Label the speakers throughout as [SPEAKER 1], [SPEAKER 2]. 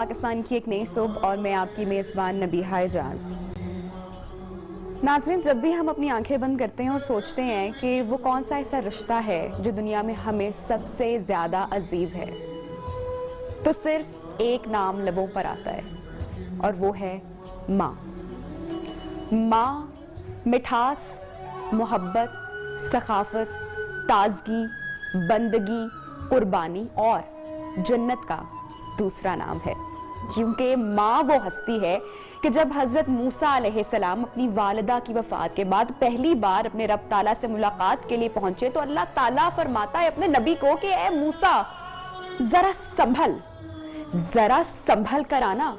[SPEAKER 1] پاکستان کی ایک نئی صبح اور میں آپ کی میزبان نبیہہ اعجاز۔ ناظرین، جب بھی ہم اپنی آنکھیں بند کرتے ہیں اور سوچتے ہیں کہ وہ کون سا ایسا رشتہ ہے جو دنیا میں ہمیں سب سے زیادہ عزیز ہے، تو صرف ایک نام لبوں پر آتا ہے اور وہ ہے ماں۔ ماں مٹھاس، محبت، ثقافت، تازگی، بندگی، قربانی اور جنت کا دوسرا نام ہے، کیونکہ ماں وہ ہستی ہے کہ جب حضرت موسیٰ علیہ السلام اپنی والدہ کی وفات کے بعد پہلی بار اپنے رب تعالیٰ سے ملاقات کے لیے پہنچے تو اللہ تعالیٰ فرماتا ہے اپنے نبی کو کہ اے موسیٰ، ذرا سنبھل کر آنا،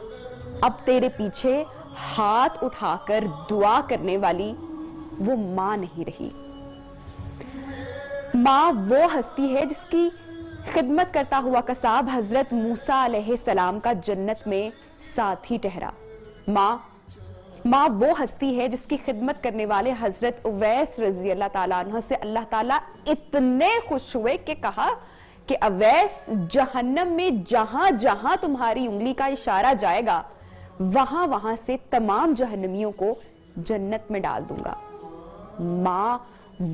[SPEAKER 1] اب تیرے پیچھے ہاتھ اٹھا کر دعا کرنے والی وہ ماں نہیں رہی۔ ماں وہ ہستی ہے جس کی خدمت کرتا ہوا قصاب حضرت موسیٰ علیہ السلام کا جنت میں ساتھی ٹھہرا۔ ماں وہ ہستی ہے جس کی خدمت کرنے والے حضرت اویس رضی اللہ تعالیٰ عنہ سے اللہ تعالیٰ اتنے خوش ہوئے کہ کہا کہ اویس، جہنم میں جہاں جہاں تمہاری انگلی کا اشارہ جائے گا وہاں وہاں سے تمام جہنمیوں کو جنت میں ڈال دوں گا۔ ماں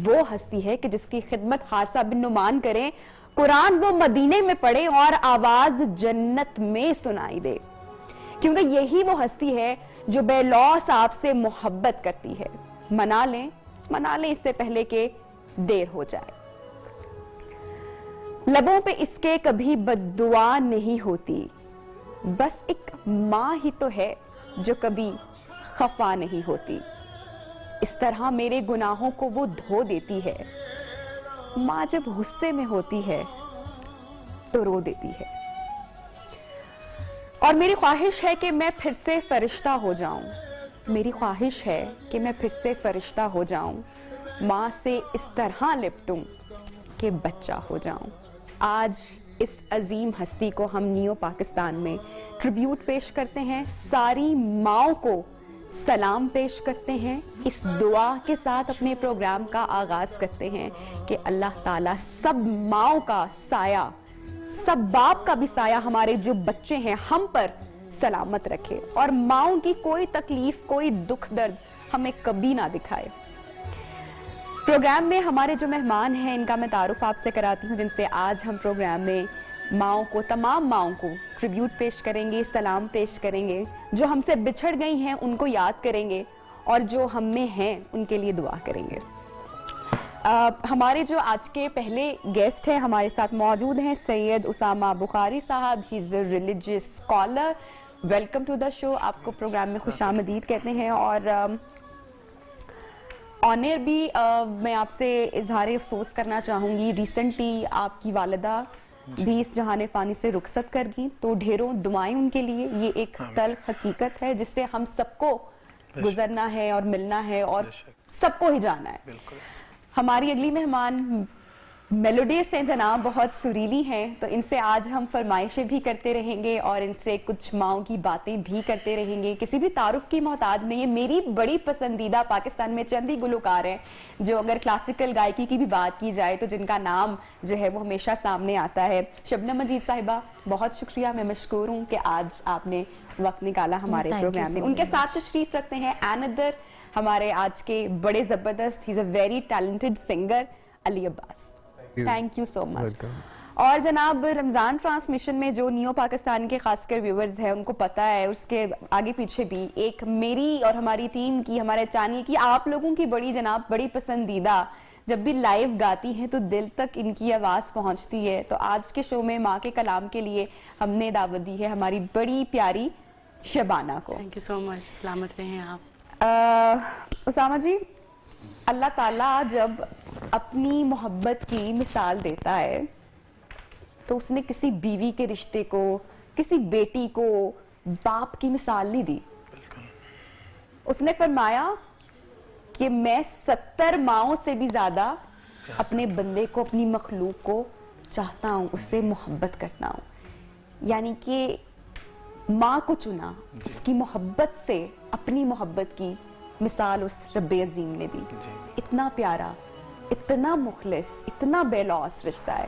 [SPEAKER 1] وہ ہستی ہے کہ جس کی خدمت حارثہ بن نعمان کریں، قرآن وہ مدینے میں پڑھے اور آواز جنت میں سنائی دے، کیونکہ یہی وہ ہستی ہے جو بے لوث آپ سے محبت کرتی ہے۔ منا لیں اس سے پہلے کہ دیر ہو جائے۔ لبوں پہ اس کے کبھی بد دعا نہیں ہوتی، بس ایک ماں ہی تو ہے جو کبھی خفا نہیں ہوتی۔ اس طرح میرے گناہوں کو وہ دھو دیتی ہے، ماں جب غصے میں ہوتی ہے تو رو دیتی ہے۔ اور میری خواہش ہے کہ میں پھر سے فرشتہ ہو جاؤں، ماں سے اس طرح لپٹوں کہ بچہ ہو جاؤں۔ آج اس عظیم ہستی کو ہم نیو پاکستان میں ٹریبیوٹ پیش کرتے ہیں، ساری ماؤں کو سلام پیش کرتے ہیں، اس دعا کے ساتھ اپنے پروگرام کا آغاز کرتے ہیں کہ اللہ تعالیٰ سب ماؤں کا سایہ، سب باپ کا بھی سایہ ہمارے جو بچے ہیں ہم پر سلامت رکھے، اور ماؤں کی کوئی تکلیف، کوئی دکھ درد ہمیں کبھی نہ دکھائے۔ پروگرام میں ہمارے جو مہمان ہیں ان کا میں تعارف آپ سے کراتی ہوں، جن سے آج ہم پروگرام میں تمام ماؤں کو ٹریبیوٹ پیش کریں گے، سلام پیش کریں گے، جو ہم سے بچھڑ گئی ہیں ان کو یاد کریں گے اور جو ہم میں ہیں ان کے لیے دعا کریں گے۔ ہمارے جو آج کے پہلے گیسٹ ہیں ہمارے ساتھ موجود ہیں سید اسامہ بخاری صاحب، he is a religious scholar. Welcome to the show, آپ کو پروگرام میں خوش آمدید کہتے ہیں۔ اور آنر بھی میں آپ سے اظہار افسوس کرنا چاہوں گی، ریسنٹلی آپ کی والدہ بھی اس جہان فانی سے رخصت کر گئی، تو ڈھیروں دعائیں ان کے لیے۔ یہ ایک تلخ حقیقت ہے جس سے ہم سب کو گزرنا ہے اور ملنا ہے اور سب کو ہی جانا ہے۔ ہماری اگلی مہمان میلوڈیس ہیں جناب، بہت سریلی ہیں، تو ان سے آج ہم فرمائشیں بھی کرتے رہیں گے اور ان سے کچھ ماؤں کی باتیں بھی کرتے رہیں گے۔ کسی بھی تعارف کی محتاج نہیں ہے، میری بڑی پسندیدہ پاکستان میں چند ہی گلوکار ہیں جو اگر کلاسیکل گائکی کی بھی بات کی جائے تو جن کا نام جو ہے وہ ہمیشہ سامنے آتا ہے۔ شبنم مجید صاحبہ، بہت شکریہ، میں مشکور ہوں کہ آج آپ نے وقت نکالا ہمارے پروگرام میں۔ ان کے ساتھ تشریف رکھتے ہیں اندر ہمارے آج کے بڑے زبردست، he is a very talented singer, Ali Abbas. Thank you so much. اور جناب رمضان ٹرانسمیشن میں جو نیو پاکستان کے خاص کر ویورز ہیں ان کو پتہ ہے، اس کے آگے پیچھے بھی ایک میری اور ہماری ٹیم کی، ہمارے چینل کی، آپ لوگوں کی بڑی پسندیدہ، جب بھی لائیو گاتی ہیں تو دل تک ان کی آواز پہنچتی ہے۔ تو آج کے شو میں ماں کے کلام کے لیے ہم نے دعوت دی ہے ہماری بڑی پیاری شبانہ کو۔
[SPEAKER 2] تھینک یو سو مچ، سلامت رہیں آپ۔
[SPEAKER 1] اسامہ جی، اللہ تعالیٰ جب اپنی محبت کی مثال دیتا ہے تو اس نے کسی بیوی کے رشتے کو، کسی بیٹی کو باپ کی مثال نہیں دی۔ اس نے فرمایا کہ میں 70 ماؤں سے بھی زیادہ اپنے بندے کو، اپنی مخلوق کو چاہتا ہوں، اس سے محبت کرتا ہوں۔ یعنی کہ ماں کو چنا، اس کی محبت سے اپنی محبت کی مثال اس رب عظیم نے دی۔ اتنا پیارا، اتنا مخلص، اتنا بے لوث رشتہ ہے۔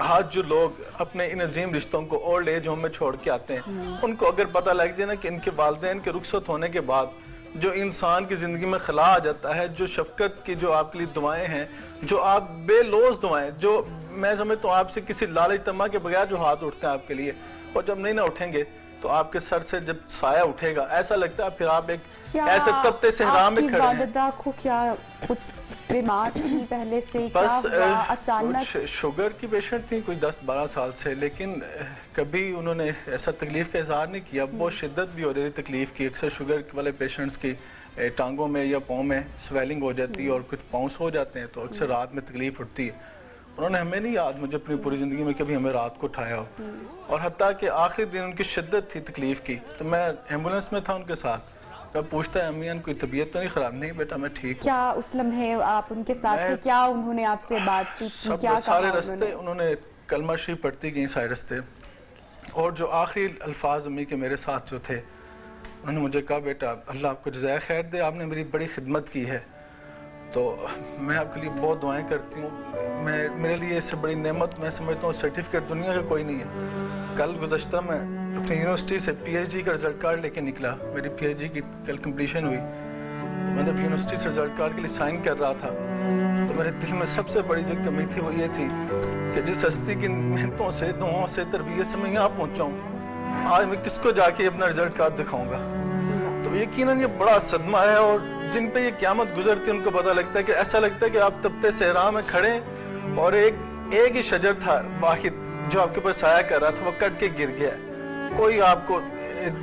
[SPEAKER 3] آج جو لوگ اپنے ان عظیم رشتوں کو اولڈ ایج ہوم میں چھوڑ کے آتے ہیں، ان کو اگر پتہ لگ جائے نا کہ ان کے والدین کے رخصت ہونے کے بعد جو انسان کی زندگی میں خلا آ جاتا ہے، جو شفقت کی جو آپ کے لیے دعائیں ہیں، جو آپ بے لوز دعائیں، جو میں سمجھتا ہوں آپ سے کسی لالچ طمع کے بغیر جو ہاتھ اٹھتے ہیں آپ کے لیے، اور جب نہیں نہ اٹھیں گے تو آپ کے سر سے جب سایہ اٹھے گا ایسا لگتا ہے پھر آپ ایک ایسے تپتے صحرا میں کھڑے ہیں۔
[SPEAKER 1] آپ کی والدہ کو کیا کچھ بیمار تھی پہلے سے؟
[SPEAKER 3] بس
[SPEAKER 1] کیا ہوا اچانک؟
[SPEAKER 3] شوگر کی پیشنٹ تھی کچھ 10-12 سال سے، لیکن کبھی انہوں نے ایسا تکلیف کا اظہار نہیں کیا۔ بہت شدت بھی ہو رہی تھی تکلیف کی، اکثر شوگر والے پیشنٹس کی ٹانگوں میں یا پاؤں میں سویلنگ ہو جاتی ہے اور کچھ پاؤں سو جاتے ہیں تو اکثر رات میں تکلیف اٹھتی ہے۔ انہوں نے ہمیں نہیں یاد مجھے اپنی پوری زندگی میں کبھی ہمیں رات کو اٹھایا ہو، اور حتیٰ کہ آخری دن ان کی شدت تھی تکلیف کی تو میں ایمبولینس میں تھا ان کے ساتھ، میں پوچھتا ہے امیان کوئی طبیعت تو نہیں خراب؟ نہیں بیٹا میں ٹھیک ہوں۔
[SPEAKER 1] کیا اس لمحے آپ ان کے ساتھ تھے؟ کیا انہوں نے آپ سے بات چیت کی؟ کیا کہا
[SPEAKER 3] سارے رستے انہوں نے کلمہ شریف پڑھتی گئیں سارے رستے، اور جو آخری الفاظ امی کے میرے ساتھ جو تھے انہوں نے مجھے کہا بیٹا اللہ آپ کو جزائے خیر دے، آپ نے میری بڑی خدمت کی ہے، تو میں آپ کے لیے بہت دعائیں کرتی ہوں، میرے لیے اس سے بڑی نعمت میں سمجھتا ہوں سرٹیفکیٹ دنیا کا کوئی نہیں ہے۔ کل گزشتہ میں اپنی یونیورسٹی سے پی ایچ ڈی کا رزلٹ کارڈ لے کے نکلا، میری پی ایچ ڈی کی کل کمپلیشن ہوئی، میں جب یونیورسٹی سے رزلٹ کارڈ کے لیے سائن کر رہا تھا تو میرے دل میں سب سے بڑی جو کمی تھی وہ یہ تھی کہ جس ہستی کی محنتوں سے دعاؤں سے تربیت سے میں یہاں پہنچا ہوں، آج میں کس کو جا کے اپنا رزلٹ کارڈ دکھاؤں گا؟ تو یقیناً یہ بڑا صدمہ ہے، اور جن پہ یہ قیامت گزرتی ہے ان کو پتہ لگتا ہے کہ ایسا لگتا ہے کہ آپ تپتے صحرا میں کھڑے اور ایک ہی شجر تھا واحد جو آپ کے اوپر سایہ کر رہا تھا، وہ کٹ کے گر گیا ہے، کوئی آپ کو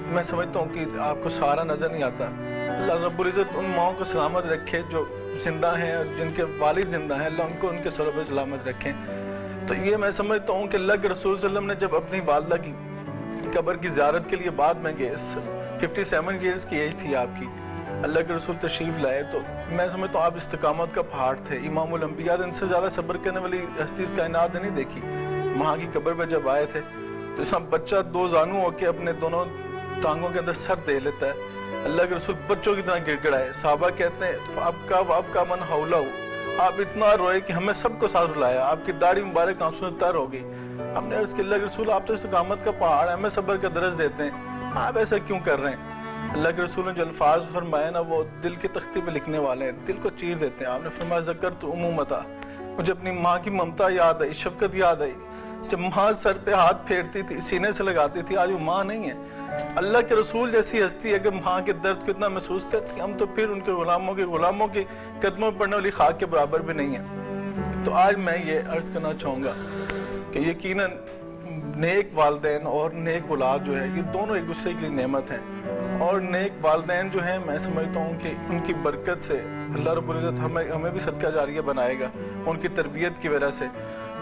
[SPEAKER 3] میں سمجھتا ہوں کہ آپ کو سہارا نظر نہیں آتا۔ اللہ رب العزت ان ماؤں کو سلامت رکھے جو زندہ ہیں اور جن کے والد زندہ ہیں، اللہ ان کو ان کے سروں پہ سلامت رکھیں۔ تو یہ میں سمجھتا ہوں کہ اللہ کے رسول صلی اللہ علیہ وسلم نے جب اپنی والدہ کی قبر کی زیارت کے لیے بعد میں گئے، 57 ایئرز کی ایج تھی آپ کی، اللہ کے رسول تشریف لائے، تو میں سمجھتا ہوں آپ استقامت کا پہاڑ تھے، امام الانبیاء، ان سے زیادہ صبر کرنے والی ہستی اس کائنات نے نہیں دیکھی۔ وہاں کی قبر پہ جب آئے تھے تو اس میں بچہ دو زانو ہو کے اپنے دونوں ٹانگوں کے اندر سر دے لیتا ہے، اللہ کے رسول بچوں کی طرح گر گڑائے، صحابہ کہتے ہیں اب کا من حولہ، آپ اتنا روئے کہ ہمیں سب کو ساتھ رلایا، آپ کی داڑھی مبارک آنسوں سے تر ہو گئی۔ ہم نے عرض کہ اللہ کے رسول آپ تو استقامت کا پہاڑ ہے، ہمیں صبر کا درس دیتے ہیں، آپ ایسا کیوں کر رہے ہیں؟ اللہ کے رسول نے جو الفاظ فرمائے نا وہ دل کی تختی پہ لکھنے والے ہیں، دل کو چیر دیتے ہیں۔ آپ نے فرمایا ذکرت امومتا، مجھے اپنی ماں کی ممتا یاد آئی، شفقت یاد آئی، جب ماں سر پہ ہاتھ پھیرتی تھی، سینے سے لگاتی تھی، آج وہ ماں نہیں ہے۔ اللہ کے رسول جیسی ہستی اگر ماں کے درد کو اتنا محسوس کرتی، ہم تو پھر ان کے غلاموں کے قدموں پڑنے والی خاک کے برابر بھی نہیں ہیں۔ تو آج میں یہ عرض کرنا چاہوں گا کہ یقیناً نیک والدین اور نیک اولاد جو ہے یہ دونوں ایک دوسرے کے لیے نعمت ہیں، اور نیک والدین جو ہیں میں سمجھتا ہوں کہ ان کی برکت سے اللہ رب العزت ہمیں بھی صدقہ جاریہ بنائے گا ان کی تربیت کی وجہ سے۔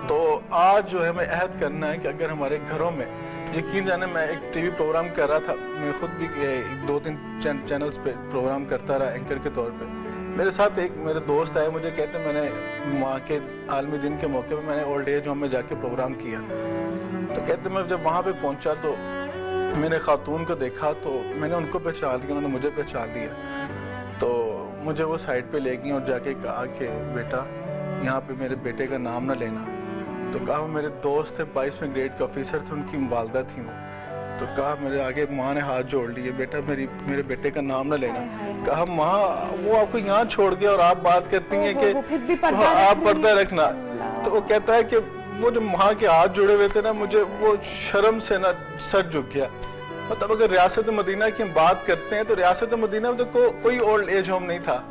[SPEAKER 3] تو آج جو ہے ہمیں عہد کرنا ہے کہ اگر ہمارے گھروں میں، یقین جانے میں ایک ٹی وی پروگرام کر رہا تھا، میں خود بھی 2-3 چینلز پہ پروگرام کرتا رہا اینکر کے طور پہ، میرے ساتھ ایک میرے دوست آئے، مجھے کہتے ہیں میں نے وہاں کے عالمی دن کے موقع پہ میں نے اولڈ ایج ہوم میں جا کے پروگرام کیا، تو کہتے میں جب وہاں پہ پہنچا تو میں نے خاتون کو دیکھا تو میں نے ان کو پہچان لیا، انہوں نے مجھے پہچان لیا، تو مجھے وہ سائڈ پہ لے گئی اور جا کے کہا کہ بیٹا یہاں پہ میرے بیٹے کا نام نہ لینا، تو کہا وہ میرے دوست تھے، 22ویں گریڈ کے آفیسر تھے، ان کی والدہ تھیں وہ، تو کہا میرے آگے ماں نے ہاتھ جوڑ لیے، بیٹا میرے بیٹے کا نام نہ لینا، کہا ماں وہ آپ کو یہاں چھوڑ گیا اور آپ بات کرتی ہیں کہ آپ پردہ رکھنا، تو وہ کہتا ہے کہ وہ جو ماں کے ہاتھ جڑے ہوئے تھے نا، مجھے وہ شرم سے نا سر جھک گیا۔ مطلب اگر ریاست مدینہ کی ہم بات کرتے ہیں تو ریاست مدینہ میں تو کوئی اولڈ ایج ہوم نہیں تھا،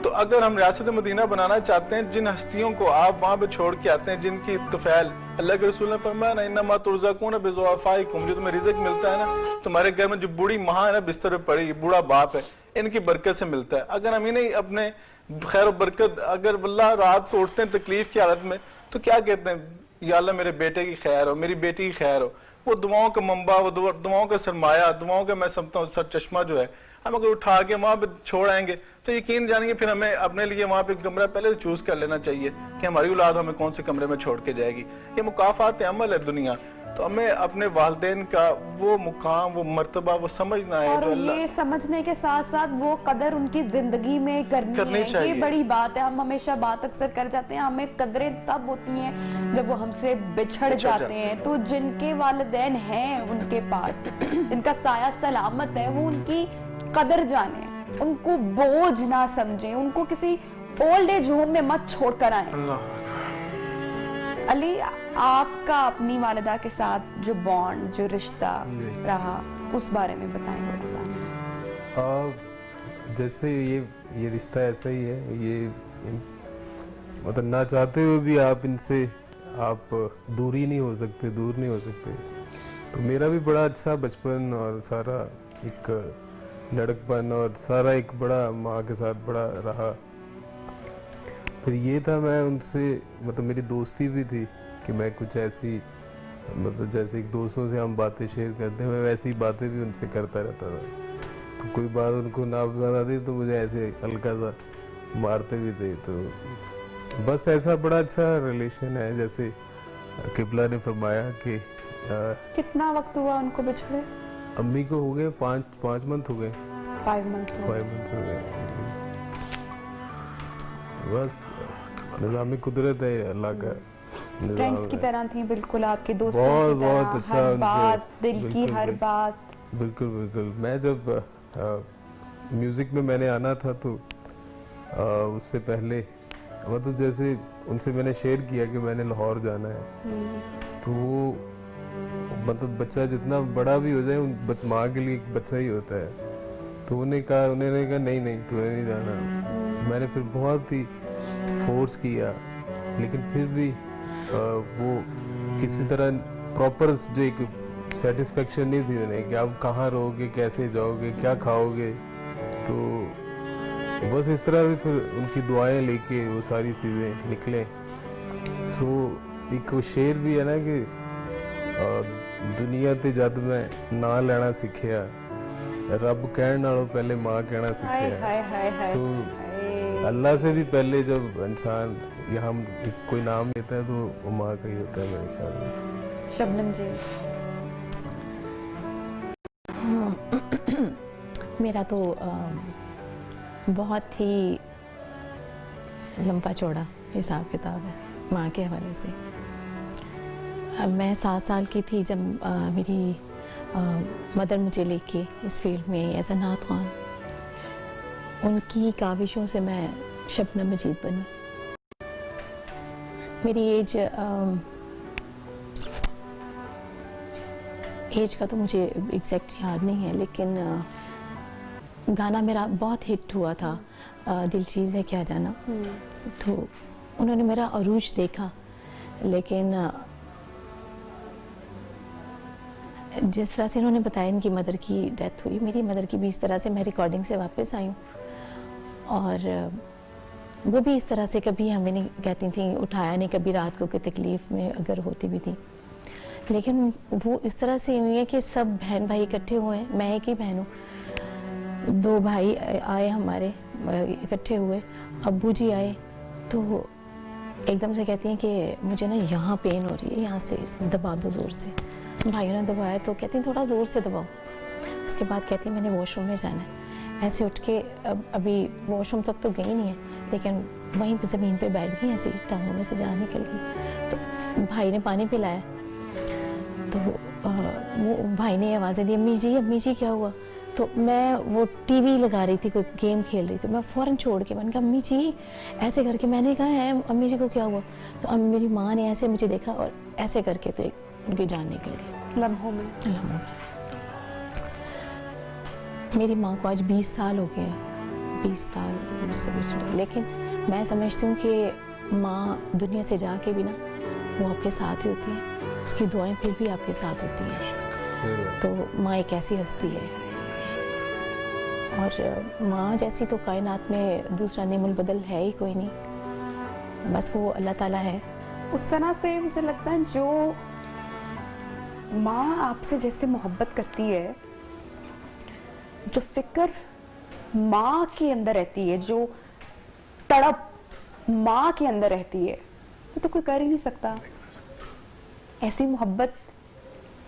[SPEAKER 3] تو اگر ہم ریاست مدینہ بنانا چاہتے ہیں، جن ہستیوں کو آپ وہاں پہ چھوڑ کے آتے ہیں، جن کی طفیل اللہ کے رسول نے فرمایا نا انما ترزقون بضعفائکم، جو تمہیں رزق ملتا ہے نا تمہارے گھر میں جو بوڑھی ماں ہے نا بستر پہ پڑی، بوڑھا باپ ہے، ان کی برکت سے ملتا ہے۔ اگر ہم انہیں اپنے خیر و برکت، اگر واللہ رات کو اٹھتے ہیں تکلیف کی حالت میں تو کیا کہتے ہیں، یا اللہ میرے بیٹے کی خیر ہو، میری بیٹی کی خیر ہو، وہ دعاؤں کا منبع، وہ دعاؤں کا سرمایہ، دعاؤں کا میں سمجھتا ہوں سر چشمہ جو ہے، ہم اگر اٹھا کے وہاں پہ چھوڑ آئیں گے تو یقین جانیں گے پھر ہمیں اپنے لیے وہاں پہ کمرہ پہلے چوز کر لینا چاہیے کہ ہماری اولاد ہمیں کون سے کمرے میں چھوڑ کے جائے گی۔ یہ مکافات عمل ہے دنیا، تو ہمیں اپنے والدین کا وہ مقام، وہ مرتبہ، وہ سمجھنا ہے
[SPEAKER 1] اور
[SPEAKER 3] جو اللہ
[SPEAKER 1] یہ سمجھنے کے ساتھ ساتھ وہ قدر ان کی زندگی میں کرنی ہے. یہ بڑی بات ہے. ہم ہمیشہ بات اکثر کر جاتے ہیں ہمیں قدریں تب ہوتی ہیں جب وہ ہم سے بچھڑ جاتے ہیں. تو جن کے والدین ہیں ان کے پاس، جن کا سایہ سلامت ہے، وہ ان کی قدر جانیں، ان کو بوجھ نہ سمجھیں، ان کو کسی اولڈ ایج ہوم میں مت چھوڑ کر آئیں. علی، آپ کا اپنی والدہ کے ساتھ جو بانڈ، جو رشتہ رہا، اس بارے میں بتائیں تھوڑا سا.
[SPEAKER 4] جیسے یہ رشتہ ایسا ہی ہے، یہ مطلب نہ چاہتے ہوئے بھی آپ ان سے آپ دور ہی نہیں ہو سکتے، دور نہیں ہو سکتے. تو میرا بھی بڑا اچھا بچپن اور سارا ایک لڑکپن اور سارا ایک بڑا ماں کے ساتھ بڑا رہا. پھر یہ تھا میں ان سے مطلب میری دوستی بھی تھی کہ میں کچھ ایسی مطلب جیسے ایک دوستوں سے ہم باتیں شیئر کرتے ہیں، میں ویسی باتیں بھی ان سے کرتا رہتا تھا. تو کوئی بات ان کو نہ پسند آتی تو مجھے ایسے ہلکا سا مارتے بھی تھے. تو بس ایسا بڑا اچھا ریلیشن ہے. جیسے قبلہ نے فرمایا کہ
[SPEAKER 1] کتنا وقت ہوا ان کو بچھڑے؟
[SPEAKER 4] امی کو ہو گئے 5 منتھ ہو گئے.
[SPEAKER 1] 5 منتھ
[SPEAKER 4] ہو گئے. بس نظام قدرت ہے اللہ کا.
[SPEAKER 1] فرینڈس کی طرح تھیں بالکل، آپ کے دوستوں
[SPEAKER 4] بہت
[SPEAKER 1] کی طرح،
[SPEAKER 4] بہت اچھا
[SPEAKER 1] ہر
[SPEAKER 4] ان سے،
[SPEAKER 1] بات دل کی ہر بات.
[SPEAKER 4] بالکل بالکل. میں جب میوزک میں نے آنا تھا تو اس سے پہلے مطلب جیسے ان سے میں نے شیئر کیا کہ میں نے لاہور جانا ہے. تو وہ مطلب بچہ جتنا بڑا بھی ہو جائے ماں کے لیے ایک بچہ ہی ہوتا ہے. تو انہوں نے کہا نہیں تو نہیں جانا. میں نے پھر بہت ہی فورس کیا، لیکن پھر بھی وہ کسی طرح پراپر جو ایک سیٹسفیکشن نہیں تھی انہیں کہ آپ کہاں رہو گے، کیسے جاؤ گے، کیا کھاؤ گے. تو بس اس طرح سے پھر ان کی دعائیں لے کے وہ ساری چیزیں نکلیں. سو ایک وہ شعر بھی ہے نا کہ دنیا تے جد میں نا لینا سکھیا، رب کہن نالوں پہلے ماں کہنا سکھیا. سو اللہ سے بھی پہلے جب انسان یہاں کوئی نام لیتا ہے تو وہ ماں کا ہی ہوتا ہے میرے خیال میں.
[SPEAKER 1] شبنم جی.
[SPEAKER 2] میرا تو بہت ہی لمبا چوڑا حساب کتاب ہے ماں کے حوالے سے. میں 7 سال کی تھی جب میری مدر مجھے لے کے اس فیلڈ میں ایز اے نعت خوان، ان کی کاوشوں سے میں شبنم مجید بنی. میری ایج کا تو مجھے ایگزیکٹ یاد نہیں ہے، لیکن گانا میرا بہت ہٹ ہوا تھا، دل چیز ہے کیا جانا. تو انہوں نے میرا عروج دیکھا، لیکن جس طرح سے انہوں نے بتایا ان کی مدر کی ڈیتھ ہوئی، میری مدر کی بھی اس طرح سے میں ریکارڈنگ سے واپس آئی ہوں. اور وہ بھی اس طرح سے کبھی ہمیں نہیں کہتی تھیں، اٹھایا نہیں کبھی رات کو کہ تکلیف میں اگر ہوتی بھی تھی. لیکن وہ اس طرح سے ہوئی ہے کہ سب بہن بھائی اکٹھے ہوئے ہیں. میں ایک ہی بہن ہوں. 2 بھائی آئے ہمارے اکٹھے ہوئے، ابو جی آئے تو ایک دم سے کہتی ہیں کہ مجھے نا یہاں پین ہو رہی ہے، یہاں سے دبا دو زور سے. بھائیوں نے دبایا تو کہتی ہیں تھوڑا زور سے دباؤ. اس کے بعد کہتی ہیں میں نے واش روم میں جانا ہے. ایسے اٹھ کے ابھی واش روم تک تو گئی نہیں ہے، لیکن وہیں پہ زمین پہ بیٹھ گئی، ایسے ٹانگوں میں سے جان نکل گئی. تو بھائی نے پانی پلایا تو وہ بھائی نے آوازیں دی امی جی کیا ہوا. تو میں وہ ٹی وی لگا رہی تھی، کوئی گیم کھیل رہی تھی. میں فوراً چھوڑ کے میں نے کہا امی جی ایسے کر کے، میں نے کہا ہے امی جی کو کیا ہوا. تو میری ماں نے ایسے مجھے دیکھا اور ایسے کر کے تو ان کی جان نکل گئی
[SPEAKER 1] لمحوں میں.
[SPEAKER 2] میری ماں کو آج 20 سال ہو گئے ہیں، 20 سال مجھ سے گزرے. لیکن میں سمجھتی ہوں کہ ماں دنیا سے جا کے بھی نا وہ آپ کے ساتھ ہی ہوتی ہیں، اس کی دعائیں پھر بھی آپ کے ساتھ ہوتی ہیں. تو ماں ایک ایسی ہستی ہے، اور ماں جیسی تو کائنات میں دوسرا نعم البدل ہے ہی کوئی نہیں، بس وہ اللہ تعالیٰ ہے.
[SPEAKER 1] اس طرح سے مجھے لگتا ہے جو ماں آپ سے جیسے محبت کرتی ہے، جو فکر ماں کے اندر رہتی ہے، جو تڑپ ماں کے اندر رہتی ہے، وہ تو کوئی کر ہی نہیں سکتا. ایسی محبت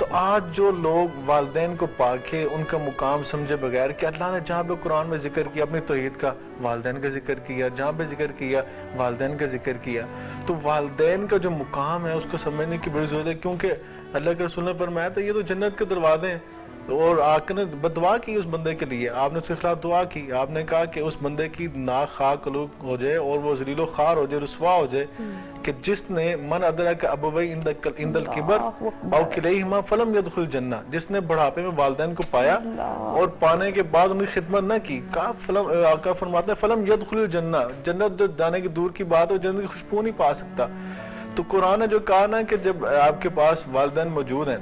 [SPEAKER 3] تو آج جو لوگ والدین کو پا کے ان کا مقام سمجھے بغیر کہ اللہ نے جہاں پہ قرآن میں ذکر کیا اپنی توحید کا، والدین کا ذکر کیا، جہاں پہ ذکر کیا والدین کا ذکر کیا، تو والدین کا جو مقام ہے اس کو سمجھنے کی بڑی ضرورت ہے، کیونکہ اللہ کے رسول نے فرمایا تھا یہ تو جنت کے دروازے ہیں. اور آپ نے دعا کی اس بندے کے لیے، آپ نے اس کے خلاف دعا کی، آپ نے کہا کہ اس بندے کی ناک خاک آلود ہو جائے اور وہ ذلیل و خوار ہو جائے، رسوا ہو جائے، کہ جس نے من ادرک ابوی عند الکبر او کلیہما فلم یدخل الجنہ، جس نے بڑھاپے میں والدین کو پایا اور پانے کے بعد ان کی خدمت نہ کی، آقا فرماتے ہیں فلم یدخل الجنہ، جنت جانے کی دور کی بات ہو، جنت کی خوشبو نہیں پا سکتا. تو قرآن نے جو کہا نا کہ جب آپ کے پاس والدین موجود ہیں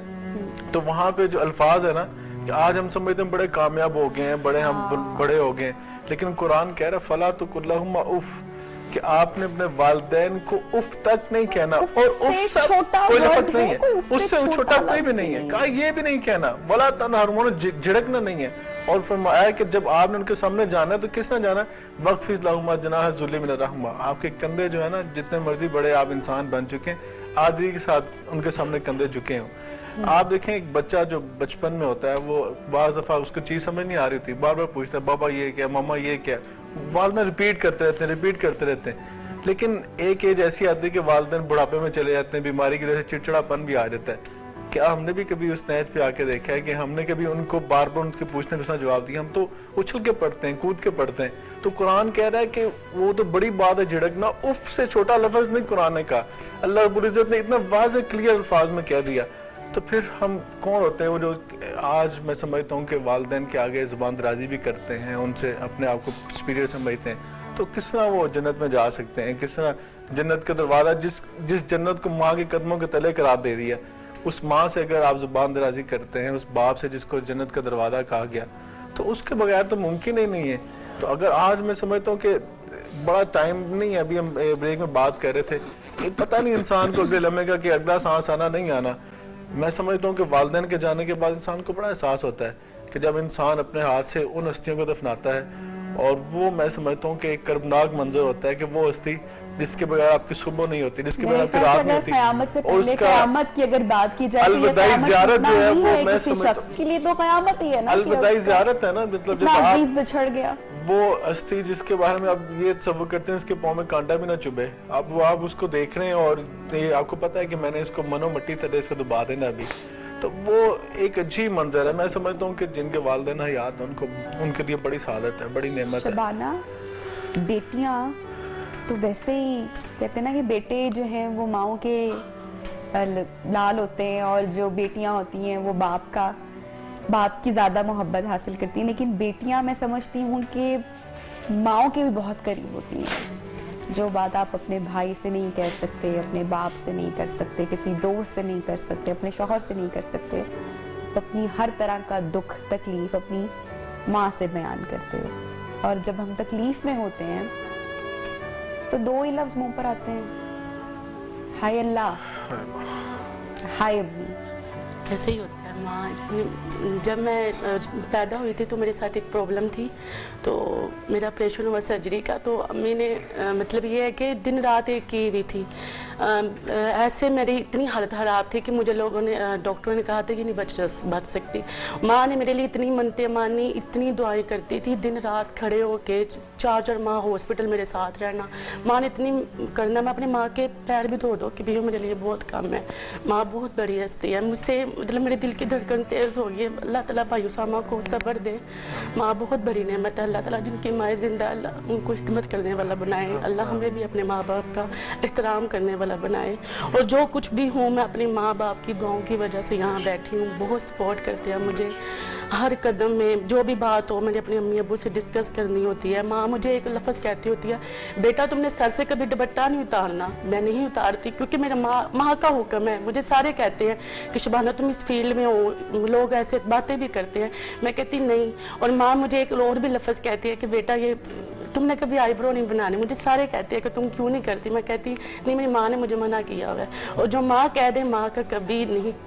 [SPEAKER 3] تو وہاں پہ جو الفاظ ہے نا کہ آج ہم سمجھتے ہیں بڑے کامیاب ہو گئے ہیں، ہم بڑے ہو گئے ہیں، لیکن قرآن کہہ رہا ہے فلا تقل لہما اف، کہ آپ نے اپنے والدین کو اف تک نہیں کہنا، اور اف سے کوئی لفظ نہیں ہے، اس سے چھوٹا کوئی بھی نہیں ہے، کہا یہ بھی نہیں کہنا، ولا تنہرہما، جھڑکنا نہیں ہے. اور فرمایا کہ جب آپ نے ان کے سامنے جانا ہے تو کس نے جانا ہے، وَخْفِضْ لَهُمَا جَنَاحَ الذُّلِّ مِنَ الرَّحْمَةِ، آپ کے کندھے جو ہے نا جتنے مرضی بڑے آپ انسان بن چکے ہیں، عاجزی کے ساتھ ان کے سامنے کندھے جھکے ہوں. آپ دیکھیں ایک بچہ جو بچپن میں ہوتا ہے وہ بعض دفعہ اس کو چیز سمجھ نہیں آ رہی ہوتی، بار بار پوچھتا ہے بابا یہ کیا، ماما یہ کیا، والدین ریپیٹ کرتے رہتے ہیں. لیکن ایک ایج ایسی آتی ہے کہ والدین بڑھاپے میں چلے جاتے ہیں، بیماری کی وجہ سے چڑچڑا پن بھی آ جاتا ہے. کیا ہم نے بھی کبھی اس نیج پہ آ کے دیکھا ہے کہ ہم نے کبھی ان کو بار بار ان کے پوچھنے کا جواب دیا؟ ہم تو اچھل کے پڑھتے ہیں، کود کے پڑھتے ہیں. تو قرآن کہہ رہا ہے کہ وہ تو بڑی بات ہے جھڑکنا، اف سے چھوٹا لفظ نہیں قرآن نے کہا، اللہ رب العزت نے اتنا واضح کلیئر الفاظ میں کہہ دیا. تو پھر ہم کون ہوتے ہیں وہ جو آج میں سمجھتا ہوں کہ والدین کے آگے زبان درازی بھی کرتے ہیں، ان سے اپنے آپ کو سپیریئر سمجھتے ہیں، تو کس طرح وہ جنت میں جا سکتے ہیں؟ کس طرح جنت کا دروازہ، جس جنت کو ماں کے قدموں کے تلے قرار دے دیا، اس ماں سے اگر آپ زبان درازی کرتے ہیں، اس باپ سے جس کو جنت کا دروازہ کہا گیا، تو اس کے بغیر تو ممکن ہی نہیں ہے. تو اگر آج میں سمجھتا ہوں کہ بڑا ٹائم نہیں ہے، ابھی ہم بریک میں بات کر رہے تھے کہ پتہ نہیں انسان کو اگلے لمحے کا کہ اگلا سانس آنا نہیں آنا. میں سمجھتا ہوں کہ والدین کے جانے کے بعد انسان کو بڑا احساس ہوتا ہے کہ جب انسان اپنے ہاتھ سے ان ہستیوں کو دفناتا ہے، اور وہ میں سمجھتا ہوں کہ ایک کربناک منظر ہوتا ہے کہ وہ ہستی جس کے بغیر آپ کی صبح نہیں ہوتی، جس کے بغیر آپ کی رات نہیں ہوتی.
[SPEAKER 1] قیامت سے
[SPEAKER 3] اور اس
[SPEAKER 1] پہلے
[SPEAKER 3] کا
[SPEAKER 1] قیامت کی اگر بات کی جائے تو یہ
[SPEAKER 3] الوداعی
[SPEAKER 1] قیامت
[SPEAKER 3] زیارت جو ہے
[SPEAKER 1] اتنا
[SPEAKER 3] وہ
[SPEAKER 1] ہی
[SPEAKER 3] میں
[SPEAKER 1] کسی شخص کے لیے تو قیامت ہی ہے نا،
[SPEAKER 3] الوداعی زیارت ہے نا، مطلب جب آپ
[SPEAKER 1] عزیز بچھڑ گیا،
[SPEAKER 3] وہ ہستی جس کے بارے میں آپ یہ تصور کرتے ہیں اس کے پاؤں میں کانٹا بھی نہ چبھے، اب وہ آپ اس کو دیکھ رہے ہیں اور آپ کو پتا ہے کہ میں نے اس کو منو مٹی طرح اس کو دبا دینا ابھی. تو وہ ایک عجیب منظر ہے. میں سمجھتا ہوں کہ جن کے والدین حیات ہیں ان کے لیے بڑی سعادت ہے، بڑی نعمت ہے.
[SPEAKER 1] شبانہ، بیٹیاں تو ویسے ہی کہتے ہیں نا کہ بیٹے جو ہیں وہ ماؤں کے لال ہوتے ہیں، اور جو بیٹیاں ہوتی ہیں وہ باپ کی زیادہ محبت حاصل کرتی ہیں، لیکن بیٹیاں میں سمجھتی ہوں کہ ماؤں کے بھی بہت قریب ہوتی ہیں. جو بات آپ اپنے بھائی سے نہیں کہہ سکتے، اپنے باپ سے نہیں کر سکتے، کسی دوست سے نہیں کر سکتے، اپنے شوہر سے نہیں کر سکتے، تو اپنی ہر طرح کا دکھ تکلیف اپنی ماں سے بیان کرتے ہو. اور جب ہم تکلیف میں ہوتے ہیں تو دو ہی لفظ منہ پر آتے ہیں، ہائے اللہ، ہائے امی.
[SPEAKER 5] ایسے ہی ہوتا ہے ماں. جب میں پیدا ہوئی تھی تو میرے ساتھ ایک پرابلم تھی، تو میرا آپریشن ہوا سرجری کا. تو امی نے مطلب یہ ہے کہ دن رات ایک کی ہوئی تھی. ایسے میری اتنی حالت خراب تھی کہ مجھے ڈاکٹروں نے کہا تھا کہ نہیں بچ سکتی. ماں نے میرے لیے اتنی منتیں مانی، اتنی دعائیں کرتی تھی، دن رات کھڑے ہو کے 4 ماہ ہاسپٹل میرے ساتھ رہنا. ماں نے اتنی کرنا، میں اپنی ماں کے پیر بھی دھو کہ بھی میرے لیے بہت کم ہے. ماں بہت بڑی ہستی ہے. مجھ سے مطلب میرے دل کی دھڑکن تیز ہو گئی ہے. اللہ تعالیٰ بھائی اسامہ کو صبر دے. ماں بہت بڑی نعمت ہے. اللہ تعالیٰ جن کی مائیں زندہ، اللہ ان کو خدمت کرنے والا بنائے. اللہ ہمیں بھی اپنے ماں باپ کا احترام کرنے والا بنائے. اور جو کچھ بھی ہوں میں اپنے ماں باپ کی دعاؤں کی وجہ سے یہاں بیٹھی ہوں. بہت سپورٹ کرتے ہیں مجھے ہر قدم میں. جو بھی بات ہو مجھے اپنے امی ابو سے ڈسکس کرنی ہوتی ہے. ماں مجھے ایک لفظ کہتی ہوتی ہے، بیٹا تم نے سر سے کبھی دوپٹہ نہیں اتارنا. میں نہیں اتارتی کیونکہ میرا ماں کا حکم ہے. مجھے سارے کہتے ہیں کہ شبانہ تم اس فیلڈ میں ہو، لوگ ایسے باتیں بھی کرتے ہیں. میں کہتی نہیں. اور ماں مجھے ایک اور بھی لفظ کہتی ہے کہ بیٹا یہ تم نے کبھی آئی برو نہیں بنانے. مجھے سارے کہتے ہیں کہ تم کیوں نہیں کرتی. میں کہتی نہیں، میری ماں نے مجھے منع کیا ہوا ہے. اور جو ماں کہہ دے ماں کا کبھی نہیں